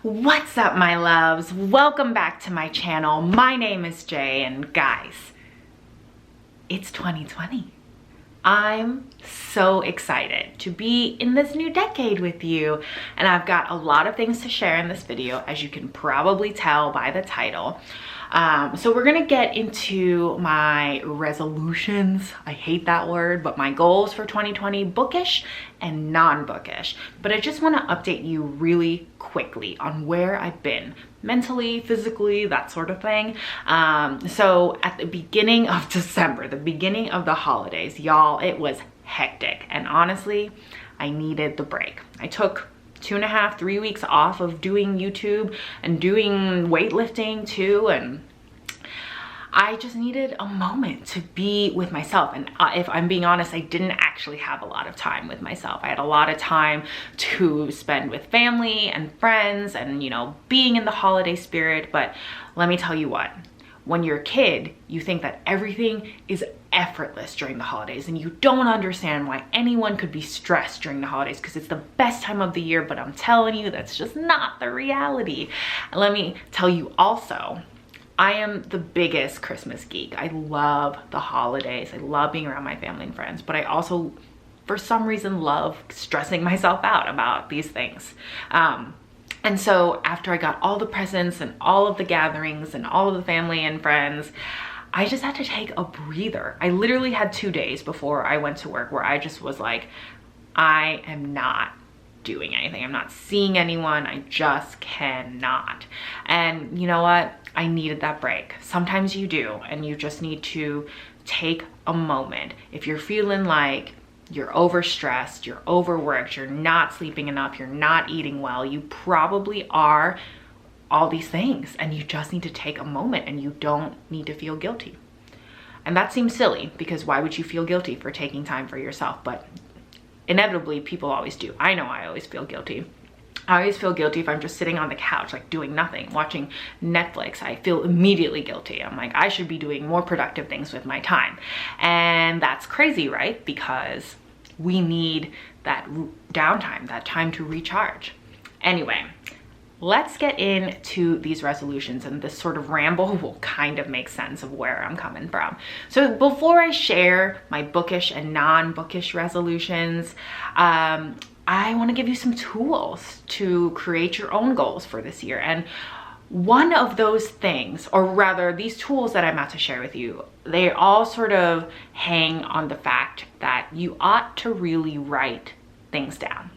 What's up, my loves? Welcome back to my channel. My name is Jae, and guys, it's 2020. I'm so excited to be in this new decade with you, and I've got a lot of things to share in this video, as you can probably tell by the title. So we're gonna get into my resolutions. I hate that word, but my goals for 2020, bookish and non-bookish. But I just want to update you really quickly on where I've been mentally, physically, that sort of thing. So at the beginning of December, the beginning of the holidays, y'all, it was hectic, and honestly, I needed the break. I took 2.5, 3 weeks off of doing YouTube and doing weightlifting too, and I just needed a moment to be with myself. And if I'm being honest, I didn't actually have a lot of time with myself. I had a lot of time to spend with family and friends and, you know, being in the holiday spirit. But let me tell you what, when you're a kid, you think that everything is effortless during the holidays, and you don't understand why anyone could be stressed during the holidays because it's the best time of the year. But I'm telling you, that's just not the reality. And let me tell you also, I am the biggest Christmas geek. I love the holidays. I love being around my family and friends, but I also, for some reason, love stressing myself out about these things. And so after I got all the presents and all of the gatherings and all of the family and friends, I just had to take a breather. I literally had 2 days before I went to work where I just was like, I am not doing anything. I'm not seeing anyone. I just cannot. And you know what? I needed that break. Sometimes you do, and you just need to take a moment. If you're feeling like you're overstressed, you're overworked, you're not sleeping enough, you're not eating well, you probably are all these things, and you just need to take a moment, and you don't need to feel guilty. And that seems silly, because why would you feel guilty for taking time for yourself? But inevitably, people always do. I know I always feel guilty. I always feel guilty if I'm just sitting on the couch, like doing nothing, watching Netflix. I feel immediately guilty. I'm like, I should be doing more productive things with my time. And that's crazy, right? Because we need that downtime, that time to recharge. Anyway, let's get into these resolutions, and this sort of ramble will kind of make sense of where I'm coming from. So before I share my bookish and non-bookish resolutions, I want to give you some tools to create your own goals for this year. And one of those things, or rather these tools that I'm about to share with you, they all sort of hang on the fact that you ought to really write things down.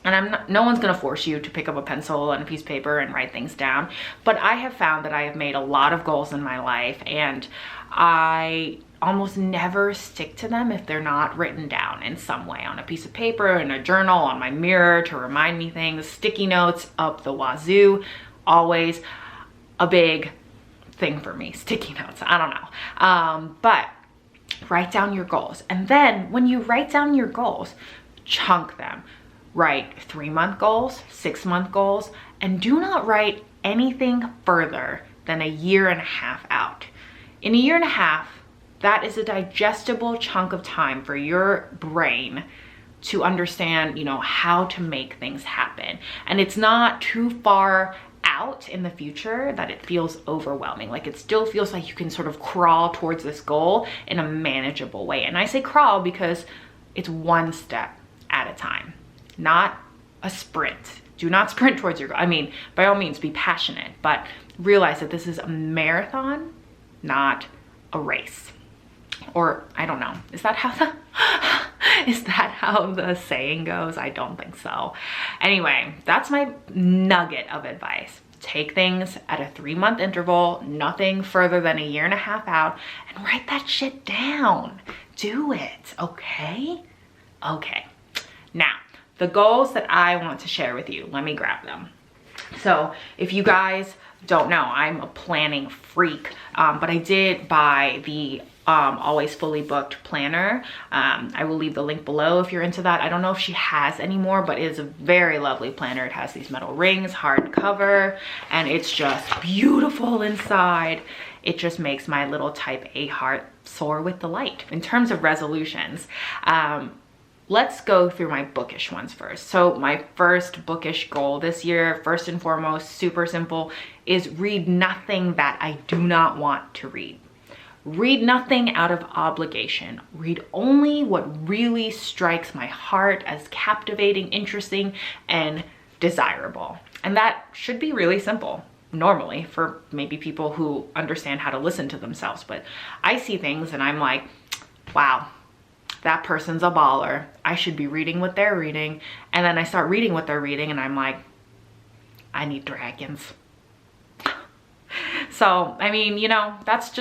And no one's gonna force you to pick up a pencil and a piece of paper and write things down, but I have found that I have made a lot of goals in my life, and I almost never stick to them if they're not written down in some way, on a piece of paper, in a journal, on my mirror to remind me things, sticky notes up the wazoo, always a big thing for me, sticky notes, I don't know. But write down your goals, and then when you write down your goals, chunk them. Write 3-month goals, 6-month goals, and do not write anything further than a 1.5 years out. In a 1.5 years, that is a digestible chunk of time for your brain to understand, you know, how to make things happen. And it's not too far out in the future that it feels overwhelming. Like, it still feels like you can sort of crawl towards this goal in a manageable way. And I say crawl because it's one step at a time, not a sprint. Do not sprint towards your goal. I mean, by all means, be passionate, but realize that this is a marathon, not a race. Or I don't know, is that how the saying goes? I don't think so. Anyway, that's my nugget of advice. Take things at a 3-month interval, nothing further than a 1.5 years out, and write that shit down. Do it, okay? Okay. Now, the goals that I want to share with you, let me grab them. So if you guys don't know, I'm a planning freak, but I did buy the Always Fully Booked planner. I will leave the link below if you're into that. I don't know if she has anymore, but it is a very lovely planner. It has these metal rings, hardcover, and it's just beautiful inside. It just makes my little type A heart soar with delight. In terms of resolutions, let's go through my bookish ones first. So my first bookish goal this year, first and foremost, super simple, is read nothing that I do not want to read. Read nothing out of obligation. Read only what really strikes my heart as captivating, interesting, and desirable. And that should be really simple normally for maybe people who understand how to listen to themselves. But I see things and I'm like, wow, that person's a baller. I should be reading what they're reading. And then I start reading what they're reading and I'm like, I need dragons. So, I mean, you know, that's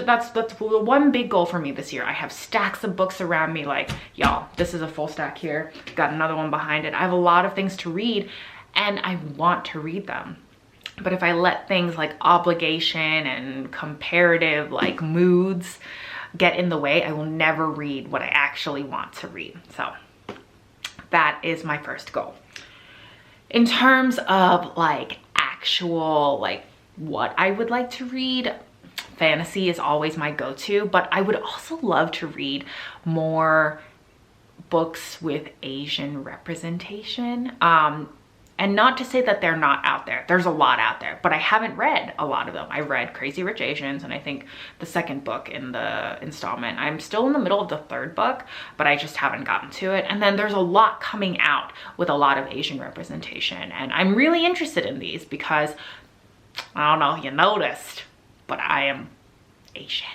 one big goal for me this year. I have stacks of books around me, like, y'all, this is a full stack here. Got another one behind it. I have a lot of things to read and I want to read them. But if I let things like obligation and comparative like moods get in the way, I will never read what I actually want to read. So that is my first goal. In terms of like actual, like, what I would like to read, fantasy is always my go-to, but I would also love to read more books with Asian representation. And not to say that they're not out there. There's a lot out there, but I haven't read a lot of them. I read Crazy Rich Asians and I think the second book in the installment. I'm still in the middle of the third book, but I just haven't gotten to it. And then there's a lot coming out with a lot of Asian representation. And I'm really interested in these because, I don't know if you noticed, but I am Asian.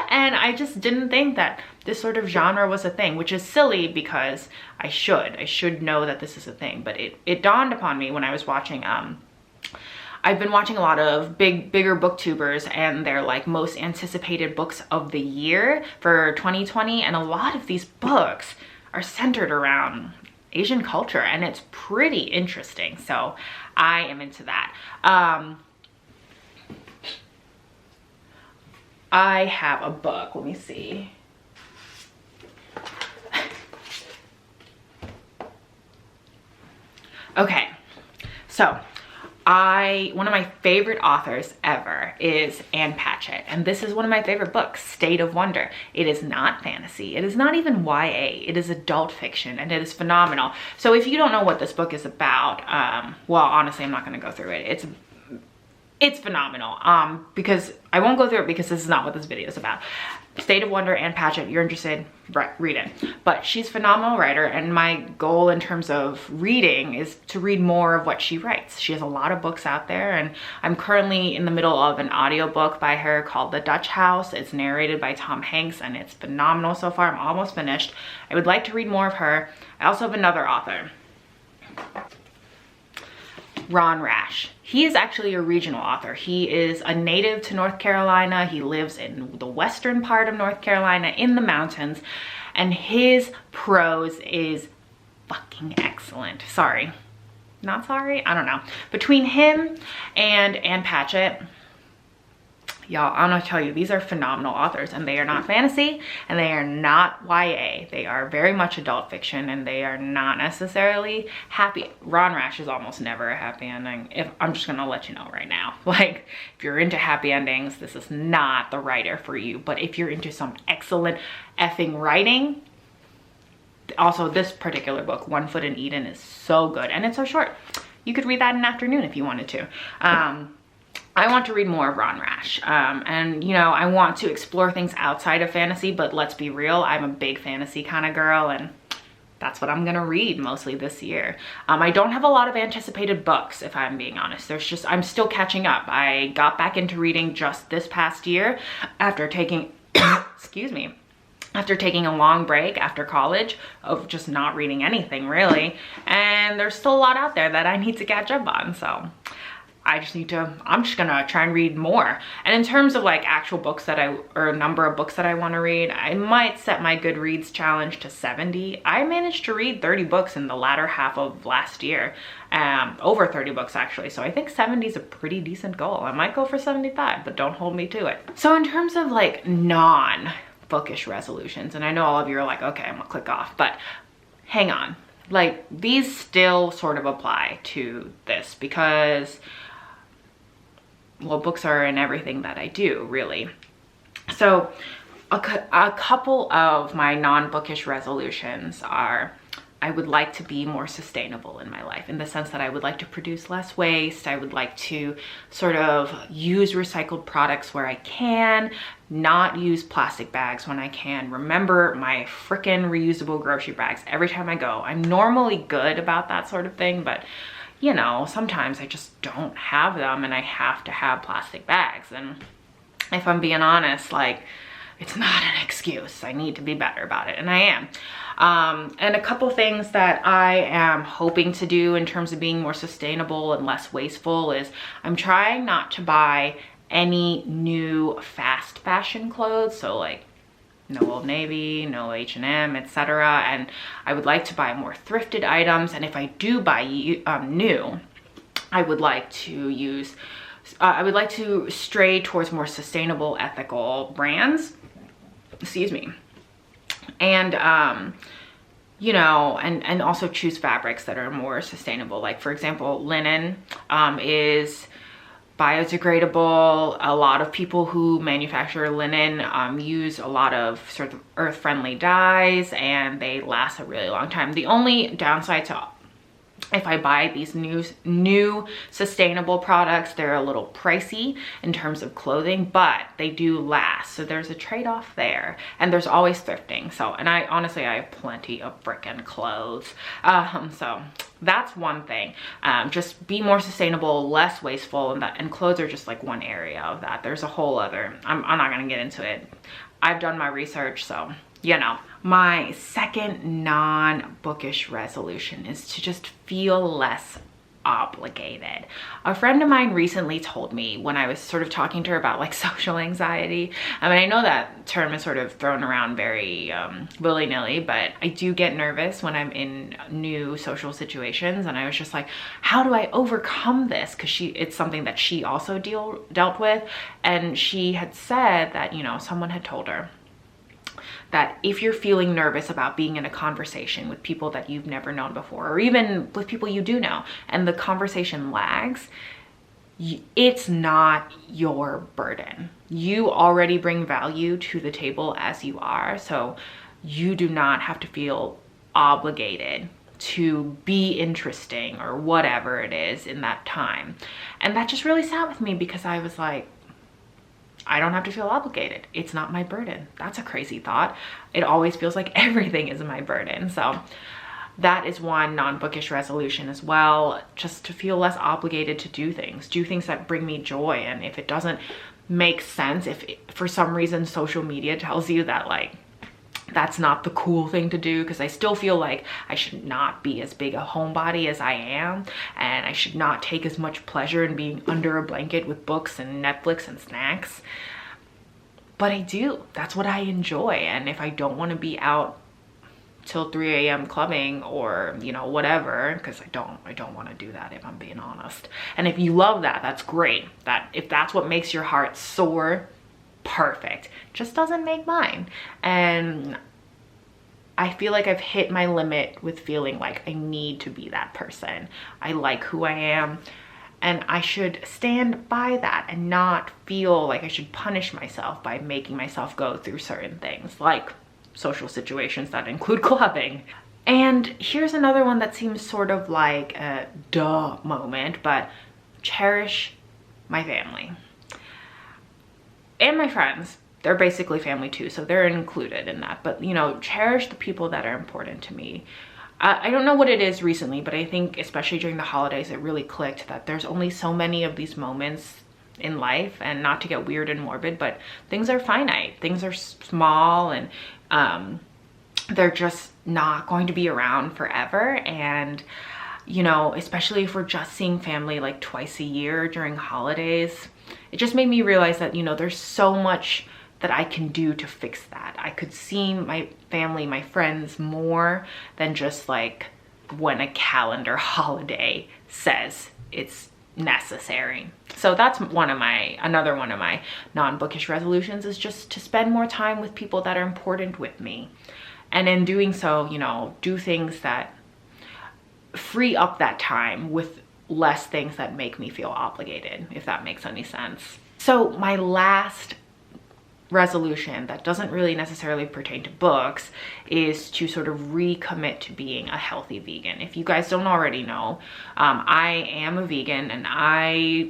And I just didn't think that this sort of genre was a thing, which is silly because I should know that this is a thing. But it dawned upon me when I was watching, I've been watching a lot of bigger booktubers and their like most anticipated books of the year for 2020. And a lot of these books are centered around Asian culture and it's pretty interesting. So I am into that. I have a book, let me see. Okay, so one of my favorite authors ever is Patchett, and this is one of my favorite books, State of Wonder. It is not fantasy, it is not even YA, it is adult fiction, and it is phenomenal. So if you don't know what this book is about, well, honestly, I'm not gonna go through it. It's phenomenal, because I won't go through it because this is not what this video is about. State of Wonder, Patchett, you're interested, read it. But she's a phenomenal writer, and my goal in terms of reading is to read more of what she writes. She has a lot of books out there, and I'm currently in the middle of an audiobook by her called The Dutch House. It's narrated by Tom Hanks, and it's phenomenal so far. I'm almost finished. I would like to read more of her. I also have another author, Rash. He is actually a regional author. He is a native to North Carolina. He lives in the western part of North Carolina in the mountains, and his prose is fucking excellent. Sorry, not sorry, I don't know. Between him and Patchett, y'all, I'm gonna tell you, these are phenomenal authors, and they are not fantasy and they are not YA. They are very much adult fiction, and they are not necessarily happy. Rash is almost never a happy ending. If I'm just gonna let you know right now, like, if you're into happy endings, this is not the writer for you. But if you're into some excellent effing writing, also this particular book, One Foot in Eden, is so good, and it's so short. You could read that in an afternoon if you wanted to. I want to read more of Rash, and you know, I want to explore things outside of fantasy, but let's be real, I'm a big fantasy kind of girl, and that's what I'm gonna read mostly this year. I don't have a lot of anticipated books, if I'm being honest. I'm still catching up. I got back into reading just this past year after taking, excuse me, after taking a long break after college of just not reading anything really, and there's still a lot out there that I need to catch up on, so I'm just gonna try and read more. And in terms of like actual books or a number of books that I wanna read, I might set my Goodreads challenge to 70. I managed to read 30 books in the latter half of last year. Over 30 books actually. So I think 70 is a pretty decent goal. I might go for 75, but don't hold me to it. So in terms of like non-bookish resolutions, and I know all of you are like, okay, I'm gonna click off, but hang on. Like, these still sort of apply to this because, well, books are in everything that I do, really. So a couple of my non-bookish resolutions are, I would like to be more sustainable in my life, in the sense that I would like to produce less waste. I would like to sort of use recycled products where I can, not use plastic bags when I can. Remember my frickin' reusable grocery bags every time I go. I'm normally good about that sort of thing, but you know, sometimes I just don't have them and I have to have plastic bags. And if I'm being honest, like, it's not an excuse. I need to be better about it, and I am. And a couple things that I am hoping to do in terms of being more sustainable and less wasteful is I'm trying not to buy any new fast fashion clothes. So like no Old Navy, no H&M, etc. And I would like to buy more thrifted items. And if I do buy new, I would like to use, I would like to stray towards more sustainable, ethical brands. Excuse me. And you know, and also choose fabrics that are more sustainable. Like for example, linen is biodegradable. A lot of people who manufacture linen use a lot of sort of earth-friendly dyes, and they last a really long time. The only downside to if I buy these new sustainable products, they're a little pricey in terms of clothing, but they do last. So there's a trade-off there, and there's always thrifting. So, and I honestly have plenty of frickin' clothes. So that's one thing. Just be more sustainable, less wasteful, and clothes are just like one area of that. There's a whole other, I'm not gonna get into it. I've done my research, so you know. My second non-bookish resolution is to just feel less obligated. A friend of mine recently told me, when I was sort of talking to her about like social anxiety, I mean, I know that term is sort of thrown around very willy-nilly, but I do get nervous when I'm in new social situations. And I was just like, how do I overcome this? Because it's something that she also dealt with. And she had said that, you know, someone had told her that if you're feeling nervous about being in a conversation with people that you've never known before, or even with people you do know, and the conversation lags, it's not your burden. You already bring value to the table as you are, so you do not have to feel obligated to be interesting or whatever it is in that time. And that just really sat with me, because I was like, I don't have to feel obligated. It's not my burden. That's a crazy thought. It always feels like everything is my burden. So that is one non-bookish resolution as well, just to feel less obligated to do things that bring me joy. And if it doesn't make sense, if for some reason social media tells you that like that's not the cool thing to do, because I still feel like I should not be as big a homebody as I am, and I should not take as much pleasure in being under a blanket with books and Netflix and snacks. But I do. That's what I enjoy. And if I don't want to be out till 3 a.m. clubbing or, you know, whatever, because I don't want to do that, if I'm being honest. And if you love that, that's great. That if that's what makes your heart soar, perfect. Just doesn't make mine. And I feel like I've hit my limit with feeling like I need to be that person. I like who I am, and I should stand by that and not feel like I should punish myself by making myself go through certain things, like social situations that include clubbing. And here's another one that seems sort of like a duh moment, but cherish my family. And my friends, they're basically family too, so they're included in that. But, you know, cherish the people that are important to me. I don't know what it is recently, but I think especially during the holidays, it really clicked that there's only so many of these moments in life, and not to get weird and morbid, but things are finite. Things are small, and they're just not going to be around forever. And, you know, especially if we're just seeing family like twice a year during holidays, it just made me realize that, you know, there's so much that I can do to fix that. I could see my family, my friends more than just like when a calendar holiday says it's necessary. So that's another one of my non-bookish resolutions, is just to spend more time with people that are important with me. And in doing so, you know, do things that free up that time with less things that make me feel obligated, if that makes any sense. So my last resolution that doesn't really necessarily pertain to books is to sort of recommit to being a healthy vegan. If you guys don't already know, I am a vegan, and I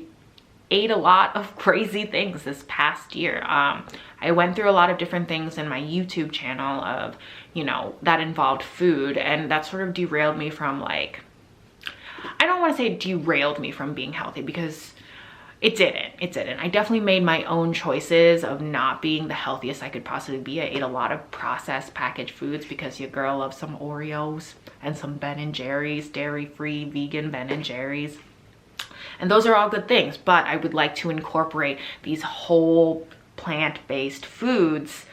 ate a lot of crazy things this past year. I went through a lot of different things in my YouTube channel of, you know, that involved food, and that sort of derailed me from, like, I don't want to say derailed me from being healthy, because it didn't. I definitely made my own choices of not being the healthiest I could possibly be. I ate a lot of processed packaged foods because your girl loves some Oreos and some Ben & Jerry's, dairy-free vegan Ben & Jerry's. And those are all good things, but I would like to incorporate these whole plant-based foods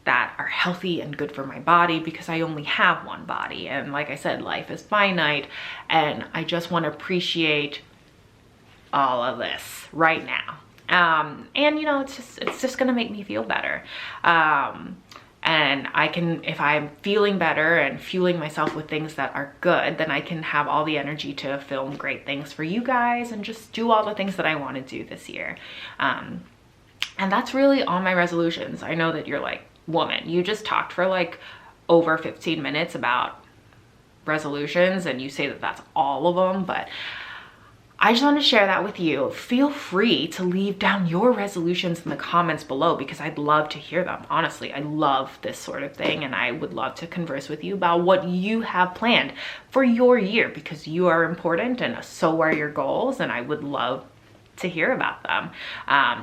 that are healthy and good for my body, because I only have one body. And like I said, life is finite, and I just want to appreciate all of this right now. And you know, it's just gonna make me feel better. And I can, if I'm feeling better and fueling myself with things that are good, then I can have all the energy to film great things for you guys and just do all the things that I want to do this year. And that's really all my resolutions. I know that you're like, woman, you just talked for like over 15 minutes about resolutions, and you say that that's all of them, but I just want to share that with you. Feel free to leave down your resolutions in the comments below, because I'd love to hear them. Honestly, I love this sort of thing, and I would love to converse with you about what you have planned for your year, because you are important and so are your goals, and I would love to hear about them.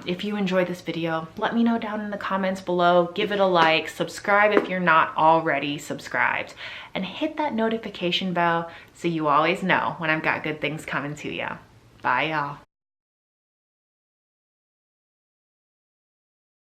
If you enjoyed this video, let me know down in the comments below. Give it a like, subscribe if you're not already subscribed, and hit that notification bell so you always know when I've got good things coming to you. Bye, y'all.